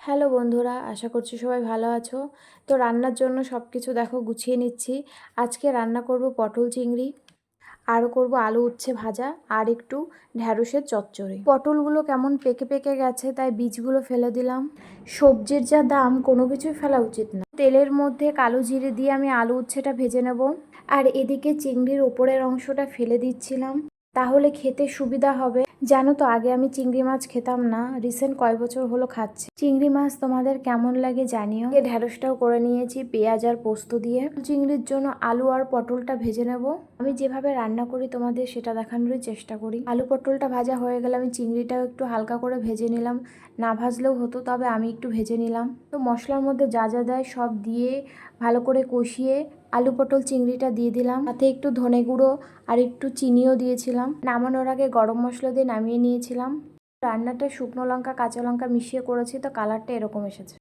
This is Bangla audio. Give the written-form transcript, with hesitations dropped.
হ্যালো বন্ধুরা, আশা করছি সবাই ভালো আছো। তো রান্নার জন্য সব কিছু দেখো গুছিয়ে নিচ্ছি। আজকে রান্না করব পটল চিংড়ি, আরও করব আলু উচ্ছে ভাজা আর একটু ঢ্যাঁড়সের চচ্চড়ি। পটলগুলো কেমন পেকে পেকে গেছে, তাই বীজগুলো ফেলে দিলাম। সবজির যা দাম, কোনো কিছুই ফেলা উচিত না। তেলের মধ্যে কালো জিরে দিয়ে আমি আলু উচ্ছেটা ভেজে নেব, আর এদিকে চিংড়ির ওপরের অংশটা ফেলে দিচ্ছিলাম, তাহলে খেতে সুবিধা হবে। জানো তো, আগে আমি চিংড়ি মাছ খেতাম না, রিসেন্ট কয়েক বছর হলো খাচ্ছি। চিংড়ি মাছ তোমাদের কেমন লাগে জানিও। ঢ্যাঁড়সটাও করে নিয়েছি পেঁয়াজ আর পোস্ত দিয়ে। চিংড়ির জন্য আলু আর পটলটা ভেজে নেব। আমি যেভাবে রান্না করি তোমাদের সেটা দেখানোরই চেষ্টা করি। আলু পটলটা ভাজা হয়ে গেলে আমি চিংড়িটাও একটু হালকা করে ভেজে নিলাম। না ভাজলেও হতো, তবে আমি একটু ভেজে নিলাম। তো মশলার মধ্যে যা যা দেয় সব দিয়ে ভালো করে কষিয়ে আলু পটল চিংড়িটা দিয়ে দিলাম। তাতে একটু ধনে গুঁড়ো আর একটু চিনিও দিয়েছিলাম। নামানোর আগে গরম মশলা দিয়ে নামিয়ে নিয়েছিলাম। রান্নাটা শুকনো লঙ্কা কাঁচা লঙ্কা মিশিয়ে করেছি, তো কালারটা এরকম এসেছে।